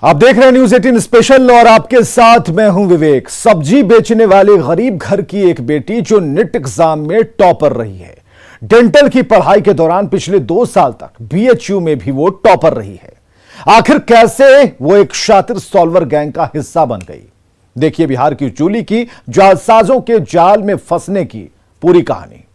आप देख रहे हैं न्यूज 18 स्पेशल और आपके साथ मैं हूं विवेक। सब्जी बेचने वाले गरीब घर की एक बेटी जो नीट एग्जाम में टॉपर रही है। डेंटल की पढ़ाई के दौरान पिछले 2 साल तक बीएचयू में भी वो टॉपर रही है। आखिर कैसे वो एक शातिर सॉल्वर गैंग का हिस्सा बन गई, देखिए बिहार की जूली की जालसाजों के जाल में फंसने की पूरी कहानी।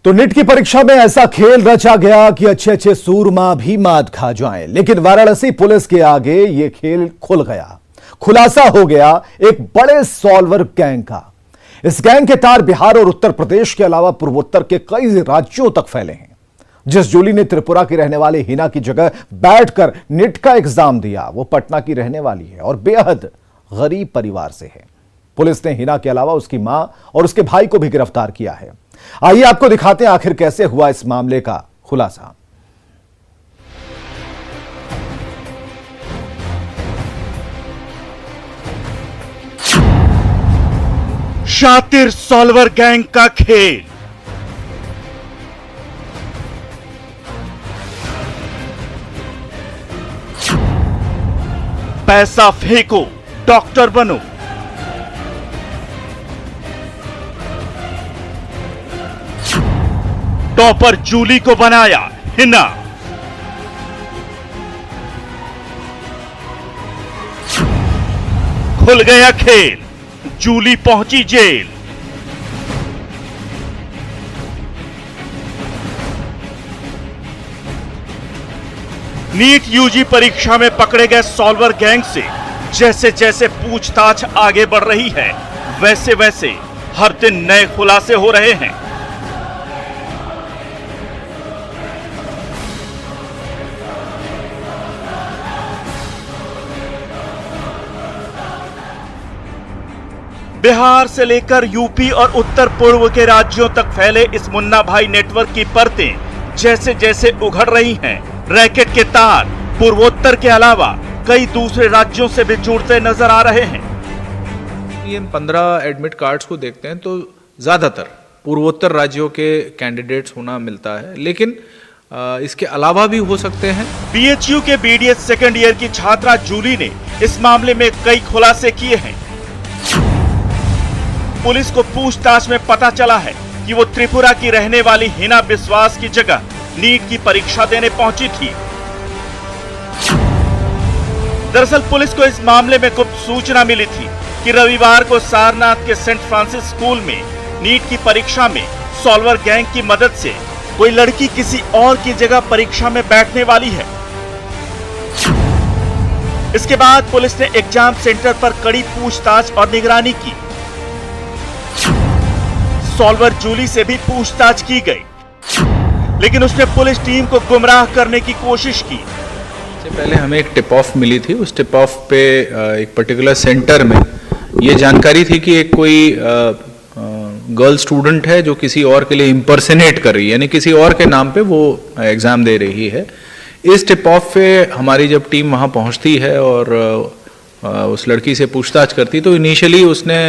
तो नीट की परीक्षा में ऐसा खेल रचा गया कि अच्छे अच्छे सूरमा भी मात खा जाएं, लेकिन वाराणसी पुलिस के आगे यह खेल खुल गया। खुलासा हो गया एक बड़े सॉल्वर गैंग का। इस गैंग के तार बिहार और उत्तर प्रदेश के अलावा पूर्वोत्तर के कई राज्यों तक फैले हैं। जिस जूली ने त्रिपुरा की रहने वाले हिना की जगह बैठकर नीट का एग्जाम दिया, वो पटना की रहने वाली है और बेहद गरीब परिवार से है। पुलिस ने हिना के अलावा उसकी मां और उसके भाई को भी गिरफ्तार किया है। आइए आपको दिखाते हैं आखिर कैसे हुआ इस मामले का खुलासा। शातिर सॉल्वर गैंग का खेल। पैसा फेंको, डॉक्टर बनो। टॉपर जूली को बनाया हिना। खुल गया खेल, जूली पहुंची जेल। नीट यूजी परीक्षा में पकड़े गए सॉल्वर गैंग से जैसे जैसे पूछताछ आगे बढ़ रही है, वैसे वैसे हर दिन नए खुलासे हो रहे हैं। बिहार से लेकर यूपी और उत्तर पूर्व के राज्यों तक फैले इस मुन्ना भाई नेटवर्क की परतें जैसे जैसे उघड़ रही हैं, रैकेट के तार पूर्वोत्तर के अलावा कई दूसरे राज्यों से भी जुड़ते नजर आ रहे हैं। ये 15 एडमिट कार्ड्स को देखते हैं तो ज्यादातर पूर्वोत्तर राज्यों के कैंडिडेट्स होना मिलता है, लेकिन इसके अलावा भी हो सकते हैं। बीएचयू के बीडीएस सेकेंड ईयर की छात्रा जूली ने इस मामले में कई खुलासे किए हैं। पुलिस को पूछताछ में पता चला है कि वो त्रिपुरा की रहने वाली हिना बिस्वास की जगह नीट की परीक्षा देने पहुंची थी। दरअसल पुलिस को इस मामले में गुप्त सूचना मिली थी कि रविवार को सारनाथ के सेंट फ्रांसिस स्कूल में नीट की परीक्षा में सॉल्वर गैंग की मदद से कोई लड़की किसी और की जगह परीक्षा में बैठने वाली है। इसके बाद पुलिस ने एग्जाम सेंटर पर कड़ी पूछताछ और निगरानी की। सॉल्वर जूली से भी पूछताछ की गई, लेकिन उसने पुलिस टीम को गुमराह करने की कोशिश की। इससे पहले हमें एक टिप ऑफ मिली थी। उस टिप ऑफ पे एक पर्टिकुलर सेंटर में ये जानकारी थी कि एक कोई गर्ल स्टूडेंट है जो किसी और के लिए इम्पर्सनेट कर रही है, यानी किसी और के नाम पे वो एग्जाम दे रही है। इस टिप ऑफ पे हमारी जब टीम वहाँ पहुँचती है और उस लड़की से पूछताछ करती, तो इनिशियली उसने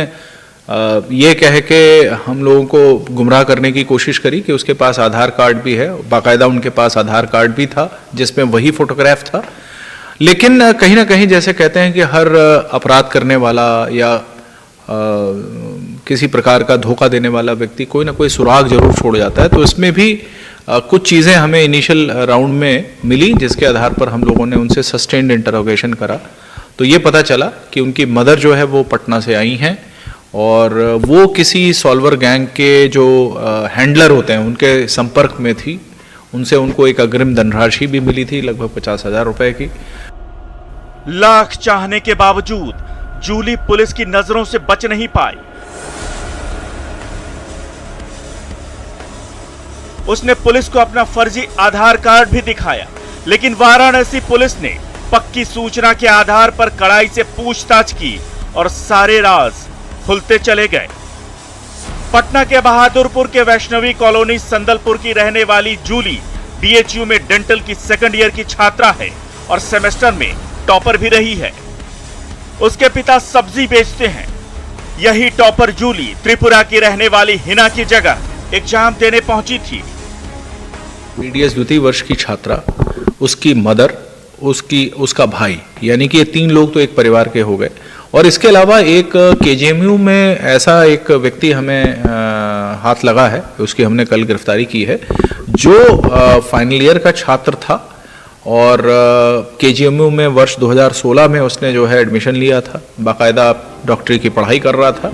ये कह के हम लोगों को गुमराह करने की कोशिश करी कि उसके पास आधार कार्ड भी है। बाकायदा उनके पास आधार कार्ड भी था जिसमें वही फोटोग्राफ था। लेकिन कहीं ना कहीं जैसे कहते हैं कि हर अपराध करने वाला या किसी प्रकार का धोखा देने वाला व्यक्ति कोई ना कोई सुराग जरूर छोड़ जाता है। तो इसमें भी कुछ चीज़ें हमें इनिशियल राउंड में मिली, जिसके आधार पर हम लोगों ने उनसे सस्टेन्ड इंटरोगेशन करा। तो ये पता चला कि उनकी मदर जो है वो पटना से आई हैं और वो किसी सॉल्वर गैंग के जो हैंडलर होते हैं उनके संपर्क में थी। उनसे उनको एक अग्रिम धनराशि भी मिली थी, लगभग 50,000 रुपए की। लाख चाहने के बावजूद जूली पुलिस की नजरों से बच नहीं पाई। उसने पुलिस को अपना फर्जी आधार कार्ड भी दिखाया, लेकिन वाराणसी पुलिस ने पक्की सूचना के आधार पर कड़ाई से पूछताछ की और सारे राज खुलते चले गए। पटना के बहादुरपुर के वैष्णवी कॉलोनी संदलपुर की रहने वाली जूली बीएचयू में डेंटल की सेकंड ईयर की छात्रा है और सेमेस्टर में टॉपर भी रही है। उसके पिता सब्जी बेचते हैं। यही टॉपर जूली त्रिपुरा की रहने वाली हिना की जगह एग्जाम देने पहुंची थी। बीडीएस द्वितीय वर्ष की छात्रा, उसकी मदर, उसका भाई, यानी कि ये 3 लोग तो एक परिवार के हो गए। और इसके अलावा एक केजीएमयू में ऐसा एक व्यक्ति हमें हाथ लगा है, उसकी हमने कल गिरफ्तारी की है, जो फाइनल ईयर का छात्र था और केजीएमयू में वर्ष 2016 में उसने जो है एडमिशन लिया था, बाकायदा डॉक्टरी की पढ़ाई कर रहा था।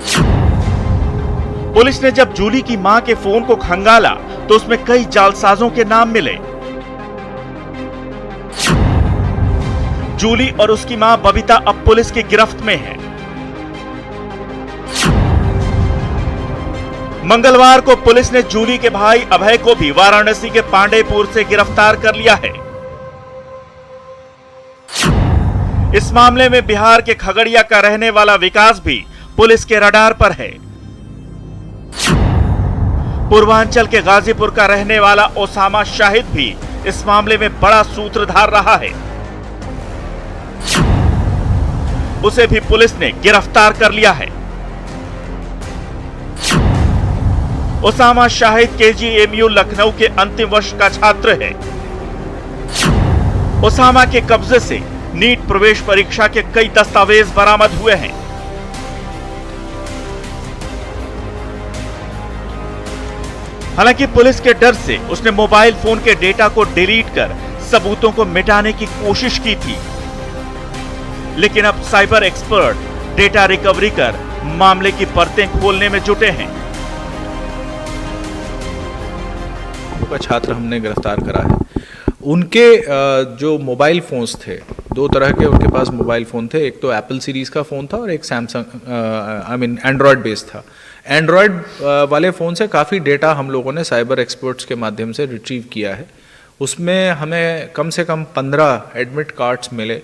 पुलिस ने जब जूली की मां के फोन को खंगाला तो उसमें कई जालसाजों के नाम मिले। जूली और उसकी मां बबीता अब पुलिस की गिरफ्त में है। मंगलवार को पुलिस ने जूली के भाई अभय को भी वाराणसी के पांडेपुर से गिरफ्तार कर लिया है। इस मामले में बिहार के खगड़िया का रहने वाला विकास भी पुलिस के रडार पर है। पूर्वांचल के गाजीपुर का रहने वाला ओसामा शाहिद भी इस मामले में बड़ा सूत्रधार रहा है। उसे भी पुलिस ने गिरफ्तार कर लिया है। ओसामा शाहिद केजीएमयू लखनऊ के अंतिम वर्ष का छात्र है। ओसामा के कब्जे से नीट प्रवेश परीक्षा के कई दस्तावेज बरामद हुए हैं। हालांकि पुलिस के डर से उसने मोबाइल फोन के डेटा को डिलीट कर सबूतों को मिटाने की कोशिश की थी, लेकिन अब साइबर एक्सपर्ट डेटा रिकवरी कर मामले की परतें खोलने में जुटे हैं। का छात्र हमने गिरफ्तार करा है। उनके जो मोबाइल फोन्स थे, 2 तरह के उनके पास मोबाइल फोन थे। एक तो एप्पल सीरीज का फोन था और एक सैमसंग एंड्रॉयड बेस्ड था। एंड्रॉयड वाले फ़ोन से काफ़ी डेटा हम लोगों ने साइबर एक्सपर्ट्स के माध्यम से रिट्रीव किया है। उसमें हमें कम से कम 15 एडमिट कार्ड्स मिले,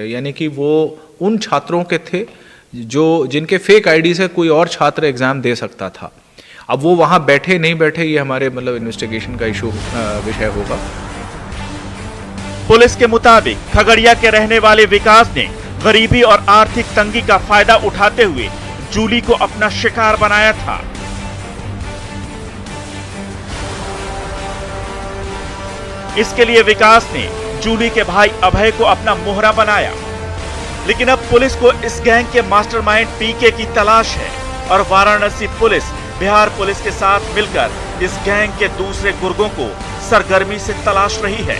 यानी कि वो उन छात्रों के थे जिनके फेक आईडी से कोई और छात्र एग्ज़ाम दे सकता था। अब वो वहाँ बैठे नहीं बैठे, ये हमारे इन्वेस्टिगेशन का विषय होगा। पुलिस के मुताबिक खगड़िया के रहने वाले विकास ने गरीबी और आर्थिक तंगी का फायदा उठाते हुए जूली को अपना शिकार बनाया था। इसके लिए विकास ने जूली के भाई अभय को अपना मोहरा बनाया। लेकिन अब पुलिस को इस गैंग के मास्टरमाइंड पीके की तलाश है और वाराणसी पुलिस बिहार पुलिस के साथ मिलकर इस गैंग के दूसरे गुर्गों को सरगर्मी से तलाश रही है।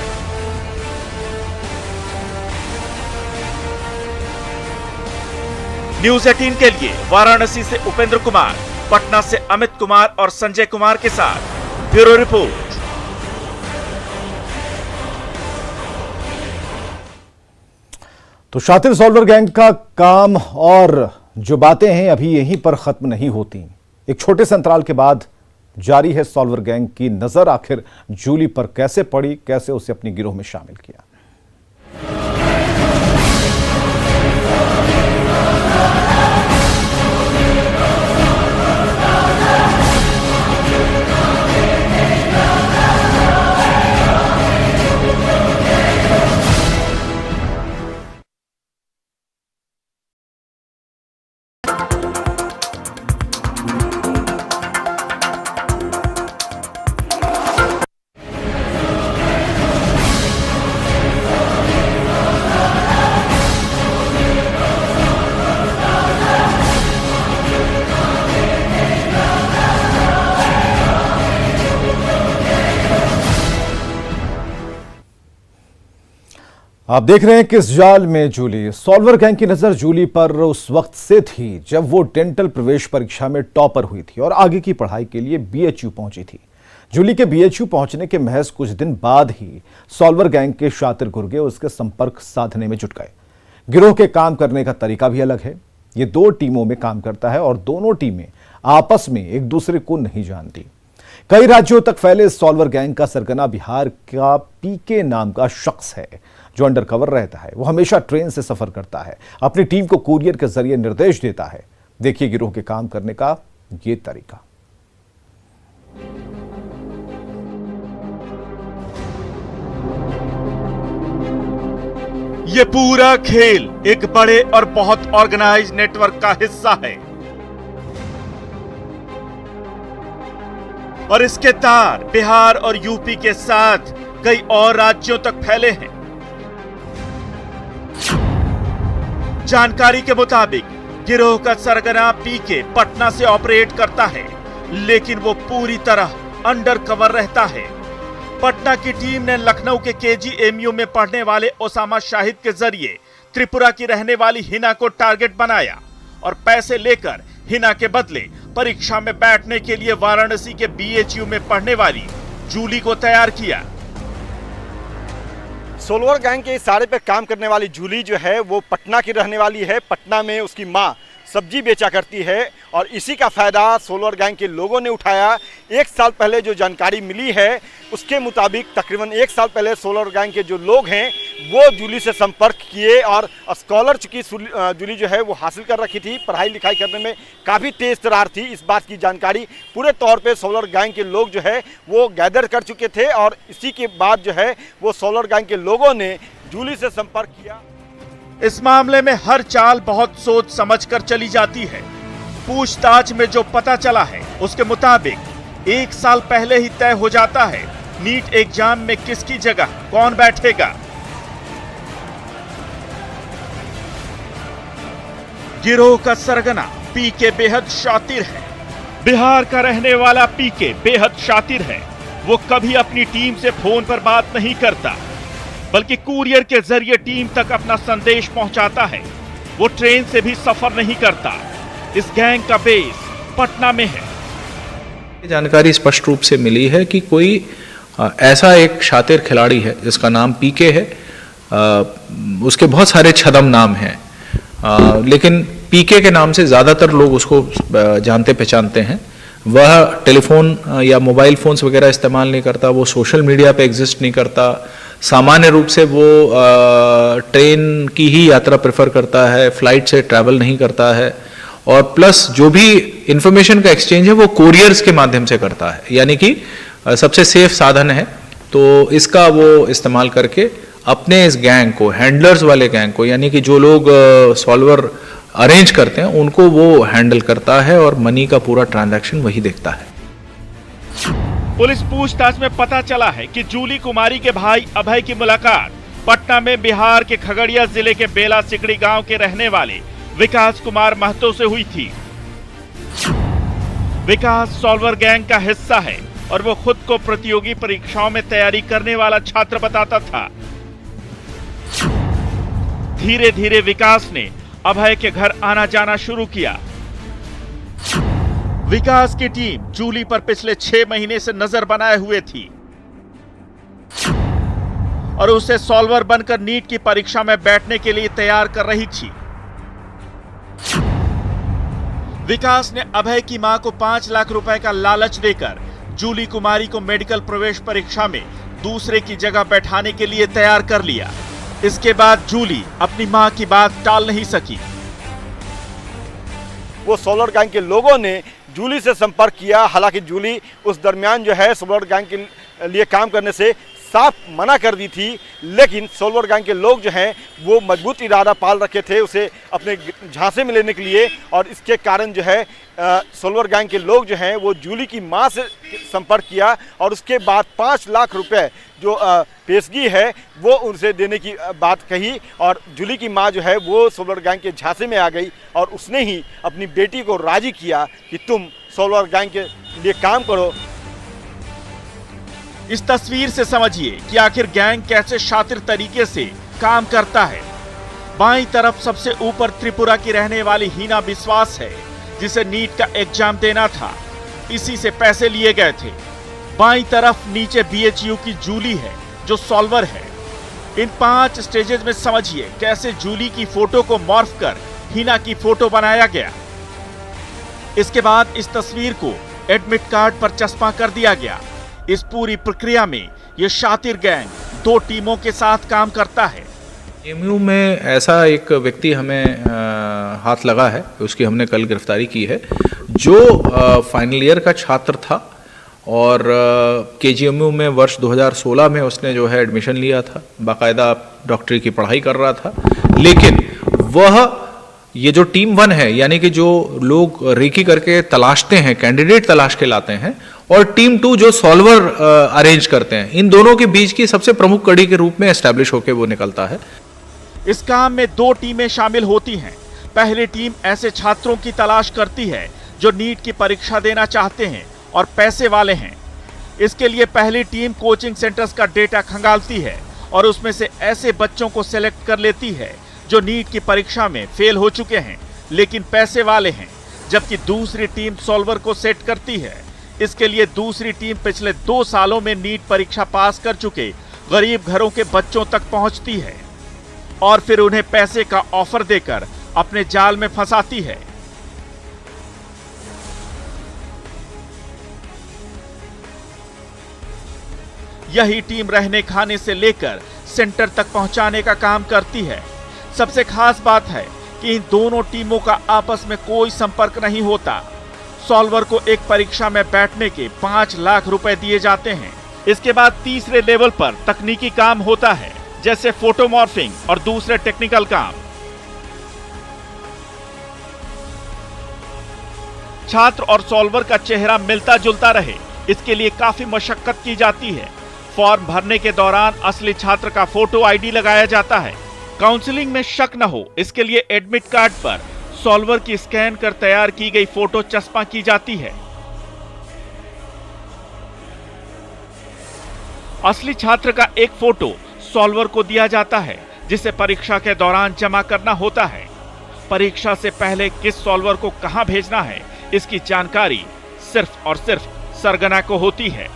न्यूज़ 18 के लिए वाराणसी से उपेंद्र कुमार, पटना से अमित कुमार और संजय कुमार के साथ ब्यूरो रिपोर्ट। तो शातिर सॉल्वर गैंग का काम और जो बातें हैं अभी यहीं पर खत्म नहीं होती। एक छोटे से अंतराल के बाद जारी है सॉल्वर गैंग की नजर आखिर जूली पर कैसे पड़ी, कैसे उसे अपनी गिरोह में शामिल किया। आप देख रहे हैं किस जाल में जूली। सॉल्वर गैंग की नजर जूली पर उस वक्त से थी जब वो डेंटल प्रवेश परीक्षा में टॉपर हुई थी और आगे की पढ़ाई के लिए बीएचयू पहुंची थी। जूली के बीएचयू पहुंचने के महज कुछ दिन बाद ही सॉल्वर गैंग के शातिर गुर्गे उसके संपर्क साधने में जुट गए। गिरोह के काम करने का तरीका भी अलग है। ये 2 टीमों में काम करता है और दोनों टीमें आपस में एक दूसरे को नहीं जानती। कई राज्यों तक फैले सॉल्वर गैंग का सरगना बिहार का पीके नाम का शख्स है जो अंडरकवर रहता है। वो हमेशा ट्रेन से सफर करता है, अपनी टीम को कुरियर के जरिए निर्देश देता है। देखिए गिरोह के काम करने का ये तरीका। ये पूरा खेल एक बड़े और बहुत ऑर्गेनाइज नेटवर्क का हिस्सा है और इसके तार बिहार और यूपी के साथ कई और राज्यों तक फैले हैं। जानकारी के मुताबिक गिरोह का सरगना पीके पटना से ऑपरेट करता है, लेकिन वो पूरी तरह अंडर कवर रहता है। पटना की टीम ने लखनऊ के KGMU में पढ़ने वाले ओसामा शाहिद के जरिए त्रिपुरा की रहने वाली हिना को टारगेट बनाया और पैसे लेकर हिना के बदले परीक्षा में बैठने के लिए वाराणसी के BHU में पढ़ने वाली जूली को तैयार किया। सोलवर गैंग के इशारे पे काम करने वाली जूली जो है वो पटना की रहने वाली है। पटना में उसकी माँ सब्जी बेचा करती है और इसी का फ़ायदा सोलवर गैंग के लोगों ने उठाया। एक साल पहले जो जानकारी मिली है उसके मुताबिक तकरीबन एक साल पहले सोलवर गैंग के जो लोग हैं वो जूली से संपर्क किए और स्कॉलर चूँकि जूली जो है वो हासिल कर रखी थी, पढ़ाई लिखाई करने में काफ़ी तेज़ तर्रार थी। इस बात की जानकारी पूरे तौर पे सोलवर गैंग के लोग जो है वो गैदर कर चुके थे और इसी के बाद जो है वो सोलवर गैंग के लोगों ने जूली से संपर्क किया। इस मामले में हर चाल बहुत सोच समझकर चली जाती है। पूछताछ में जो पता चला है उसके मुताबिक एक साल पहले ही तय हो जाता है नीट एग्जाम में किसकी जगह कौन बैठेगा। गिरोह का सरगना पीके बेहद शातिर है। बिहार का रहने वाला पीके बेहद शातिर है। वो कभी अपनी टीम से फोन पर बात नहीं करता, बल्कि कुरियर के जरिए टीम तक अपना संदेश पहुंचाता है। वो ट्रेन से भी सफर नहीं करता। इस गैंग का बेस पटना में है। जानकारी स्पष्ट रूप से मिली है कि कोई ऐसा एक शातिर खिलाड़ी है जिसका नाम पीके है। उसके बहुत सारे छदम नाम हैं, लेकिन पीके के नाम से ज़्यादातर लोग उसको जानते पहचानते हैं। वह टेलीफोन या मोबाइल फ़ोन्स वगैरह इस्तेमाल नहीं करता, वो सोशल मीडिया पे एग्जिस्ट नहीं करता। सामान्य रूप से वो ट्रेन की ही यात्रा प्रेफर करता है, फ्लाइट से ट्रैवल नहीं करता है और प्लस जो भी इंफॉर्मेशन का एक्सचेंज है वो कोरियर्स के माध्यम से करता है, यानी कि सबसे सेफ साधन है। तो इसका वो इस्तेमाल करके अपने इस गैंग को, हैंडलर्स वाले गैंग को, यानी कि जो लोग सॉल्वर अरेंज करते हैं उनको वो हैंडल करता है और मनी का पूरा ट्रांजैक्शन वही देखता है। पुलिस पूछताछ में पता चला है कि जूली कुमारी के भाई अभय की मुलाकात पटना में बिहार के खगड़िया जिले के बेला सिकड़ी गांव के रहने वाले विकास कुमार महतो से हुई थी। विकास सॉल्वर गैंग का हिस्सा है और वो खुद को प्रतियोगी परीक्षाओं में तैयारी करने वाला छात्र बताता था। धीरे धीरे विकास ने अभय के घर आना जाना शुरू किया। विकास की टीम जूली पर पिछले 6 महीने से नजर बनाए हुए थी और उसे सॉल्वर बनकर नीट की परीक्षा में बैठने के लिए तैयार कर रही थी। विकास ने अभय की मां को 5 लाख रुपए का लालच देकर जूली कुमारी को मेडिकल प्रवेश परीक्षा में दूसरे की जगह बैठाने के लिए तैयार कर लिया। इसके बाद जूली अपनी मां की बात टाल नहीं सकी। वो सोलवर गैंग के लोगों ने जूली से संपर्क किया। हालांकि जूली उस दरमियान जो है सोलवर गैंग के लिए काम करने से साफ मना कर दी थी, लेकिन सोलवर गैंग के लोग जो हैं वो मजबूत इरादा पाल रखे थे उसे अपने झांसे में लेने के लिए और इसके कारण जो है सोलवर गैंग के लोग जो हैं वो जूली की मां से संपर्क किया और उसके बाद 5 लाख रुपए जो पेशगी है वो उनसे देने की बात कही और जूली की मां जो है वो सोलवर गैंग के झांसे में आ गई और उसने ही अपनी बेटी को राजी किया कि तुम सोलवर गैंग के लिए काम करो। इस तस्वीर से समझिए कि आखिर गैंग कैसे शातिर तरीके से काम करता है। बाईं तरफ सबसे ऊपर त्रिपुरा की रहने वाली हिना विश्वास है जिसे नीट का एग्जाम देना था, इसी से पैसे लिए गए थे। बाईं तरफ नीचे BHU की जूली है जो सॉल्वर है। इन 5 स्टेजेस में समझिए कैसे जूली की फोटो को मॉर्फ कर हिना की फोटो बनाया गया। इसके बाद इस तस्वीर को एडमिट कार्ड पर चस्पा कर दिया गया। इस पूरी प्रक्रिया में यह शातिर गैंग 2 टीमों के साथ काम करता है। एमयू में ऐसा एक व्यक्ति हमें हाथ लगा है, उसकी हमने कल गिरफ्तारी की है, जो फाइनल ईयर का छात्र था और केजीएमयू में वर्ष 2016 में उसने जो है एडमिशन लिया था, बाकायदा डॉक्टरी की पढ़ाई कर रहा था। लेकिन वह ये जो टीम 1 है, यानी कि जो लोग रेकी करके तलाशते हैं, कैंडिडेट तलाश के लाते हैं, और टीम 2 जो सॉल्वर अरेंज करते हैं, इन दोनों के बीच की सबसे प्रमुख कड़ी के रूप में एस्टैब्लिश होकर वो निकलता है। इस काम में 2 टीमें शामिल होती हैं। पहली टीम ऐसे छात्रों की तलाश करती है जो नीट की परीक्षा देना चाहते हैं और पैसे वाले हैं। इसके लिए पहली टीम कोचिंग सेंटर्स का डेटा खंगालती है और उसमें से ऐसे बच्चों को सिलेक्ट कर लेती है जो नीट की परीक्षा में फेल हो चुके हैं लेकिन पैसे वाले हैं। जबकि दूसरी टीम सॉल्वर को सेट करती है। इसके लिए दूसरी टीम पिछले 2 सालों में नीट परीक्षा पास कर चुके गरीब घरों के बच्चों तक पहुंचती है और फिर उन्हें पैसे का ऑफर देकर अपने जाल में फंसाती है। यही टीम रहने खाने से लेकर सेंटर तक पहुंचाने का काम करती है। सबसे खास बात है कि इन दोनों टीमों का आपस में कोई संपर्क नहीं होता। सॉल्वर को एक परीक्षा में बैठने के 5 लाख रुपए दिए जाते हैं। इसके बाद तीसरे लेवल पर तकनीकी काम होता है, जैसे फोटोमॉर्फिंग और दूसरे टेक्निकल काम। छात्र और सॉल्वर का चेहरा मिलता जुलता रहे, इसके लिए काफी मशक्कत की जाती है। फॉर्म भरने के दौरान असली छात्र का फोटो आईडी लगाया जाता है। काउंसलिंग में शक न हो, इसके लिए एडमिट कार्ड पर सॉल्वर की स्कैन कर तैयार की गई फोटो चस्पा की जाती है। असली छात्र का एक फोटो सॉल्वर को दिया जाता है, जिसे परीक्षा के दौरान जमा करना होता है। परीक्षा से पहले किस सॉल्वर को कहां भेजना है, इसकी जानकारी सिर्फ और सिर्फ सरगना को होती है।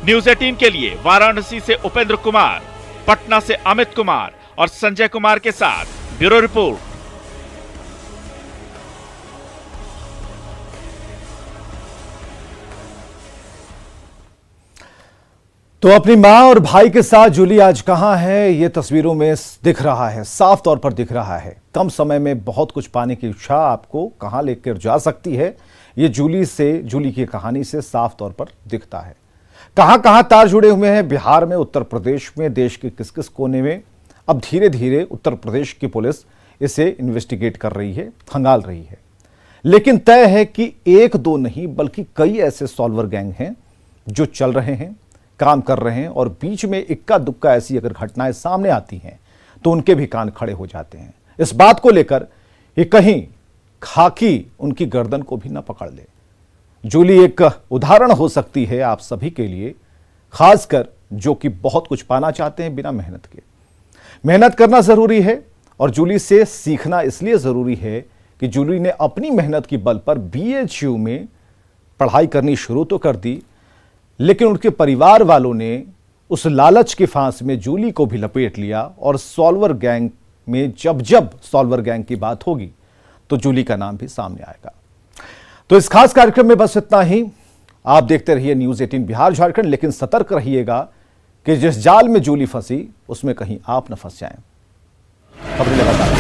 न्यूज़ 18 के लिए वाराणसी से उपेंद्र कुमार, पटना से अमित कुमार और संजय कुमार के साथ ब्यूरो रिपोर्ट। तो अपनी मां और भाई के साथ जूली आज कहां है, ये तस्वीरों में दिख रहा है, साफ तौर पर दिख रहा है। कम समय में बहुत कुछ पाने की इच्छा आपको कहां लेकर जा सकती है, ये जूली की कहानी से साफ तौर पर दिखता है। कहां कहां तार जुड़े हुए हैं, बिहार में, उत्तर प्रदेश में, देश के किस किस कोने में। अब धीरे धीरे उत्तर प्रदेश की पुलिस इसे इन्वेस्टिगेट कर रही है, खंगाल रही है। लेकिन तय है कि 1-2 नहीं बल्कि कई ऐसे सॉल्वर गैंग हैं जो चल रहे हैं, काम कर रहे हैं, और बीच में इक्का दुक्का ऐसी अगर घटनाएं सामने आती हैं तो उनके भी कान खड़े हो जाते हैं। इस बात को लेकर ये कहीं खाकी उनकी गर्दन को भी न पकड़ ले। जूली एक उदाहरण हो सकती है आप सभी के लिए, खासकर जो कि बहुत कुछ पाना चाहते हैं बिना मेहनत के। मेहनत करना जरूरी है और जूली से सीखना इसलिए जरूरी है कि जूली ने अपनी मेहनत की बल पर BHU में पढ़ाई करनी शुरू तो कर दी, लेकिन उनके परिवार वालों ने उस लालच के फांस में जूली को भी लपेट लिया और सॉल्वर गैंग में जब सॉल्वर गैंग की बात होगी तो जूली का नाम भी सामने आएगा। तो इस खास कार्यक्रम में बस इतना ही। आप देखते रहिए न्यूज़ 18 बिहार झारखंड, लेकिन सतर्क रहिएगा कि जिस जाल में जूली फंसी उसमें कहीं आप न फंस जाएं। खबरें लगातार